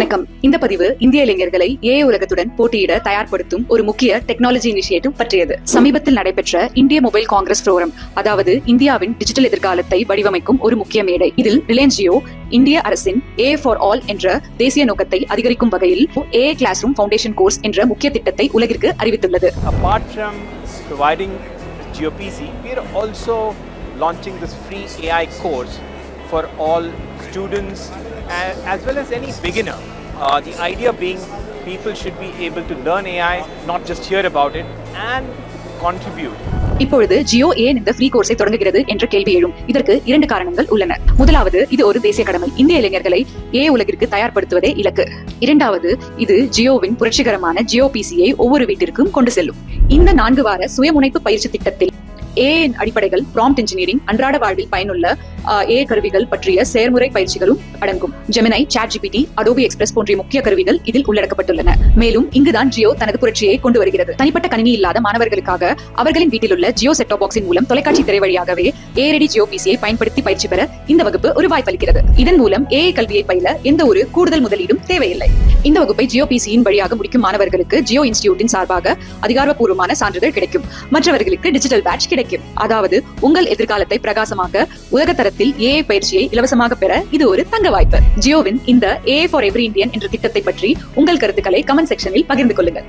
வணக்கம். இந்த பதிவு இந்திய இளைஞர்களை ஏஐ உலகத்துடன் போட்டியிட தயார்படுத்தும் ஒரு முக்கிய டெக்னாலஜி இனிஷியேட்டிவ் பற்றியது. சமீபத்தில் நடைபெற்ற இந்திய மொபைல் காங்கிரஸ் ஃபோரம், அதாவது இந்தியாவின் டிஜிட்டல் எதிர்காலத்தை வடிவமைக்கும் ஒரு முக்கிய மேடை. இதில் ரிலையன்ஸ் ஜியோ இந்திய அரசின் ஏ ஃபார் ஆல் என்ற தேசிய நோக்கத்தை அதிகரிக்கும் வகையில் AI class room foundation course என்ற முக்கிய திட்டத்தை உலகிற்கு அறிவித்துள்ளது. Apart from providing GeoPC, we are also launching this free AI course for all students as well as any beginner. The idea being people should be able to learn AI, not just hear about it, and contribute. இப்பொழுது ஜியோ ஏன் இந்த free கோர்ஸை தொடங்குகிறது என்ற கேள்வி எழும். இதற்கு 2 காரணங்கள் உள்ளன. முதலாவது, இது ஒரு தேசிய கடமை. இந்திய இளைஞர்களை ஏஐ உலகிற்கு தயார்படுத்துவதே இலக்கு. இரண்டாவது, இது ஜியோவின் புரட்சிகரமான ஜியோபிசியை ஒவ்வொரு வீட்டிற்கும் கொண்டு செல்லும். இந்த 4 வார சுயமுனைப்பு பயிற்சி திட்டத்தில் ஏஐ அடிப்படைகள், ப்ராம்ப்ட் இன்ஜினியரிங், அன்றாட வாழ்வில் பயனுள்ள ஏஐ கருவிகள் பற்றிய செயல்முறை பயிற்சிகளும் அடங்கும். ஜெமினை, சாட்ஜிபிடி, அடோபி எக்ஸ்பிரஸ் போன்ற முக்கிய கருவிகள் இதில் உள்ளடக்கப்பட்டுள்ளன. மேலும் இங்குதான் ஜியோ தனது புரட்சியை கொண்டு வருகிறது. தனிப்பட்ட கணினி இல்லாத மாணவர்களுக்காக அவர்களின் வீட்டில் உள்ள ஜியோ செட் பாக்ஸின் மூலம் தொலைக்காட்சி திரை வழியாகவே ஏஐடி ஜியோபிசியை பயன்படுத்தி பயிற்சி பெற இந்த வகுப்பு ஒரு வாய்ப்பளிக்கிறது. இதன் மூலம் ஏஐ கல்வியை பயில எந்த ஒரு கூடுதல் முதலீடும் தேவையில்லை. இந்த வகுப்பை ஜியோபிசியின் வழியாக முடிக்கும் மாணவர்களுக்கு ஜியோ இன்ஸ்டிடியூட்டின் சார்பாக அதிகாரப்பூர்வமான சான்றிதழ் கிடைக்கும். மற்றவர்களுக்கு டிஜிட்டல் பேட்ஜ் கிடைக்கும். அதாவது உங்கள் எதிர்காலத்தை பிரகாசமாக்க உலக தரத்தில் ஏஐ பயிற்சியை இலவசமாக பெற இது ஒரு தங்க வாய்ப்பு. ஜியோவின் இந்த ஏஐ ஃபார் எவ்ரி இந்தியன் என்ற திட்டத்தை பற்றி உங்கள் கருத்துக்களை கமெண்ட் செக்ஷனில் பகிர்ந்து கொள்ளுங்கள்.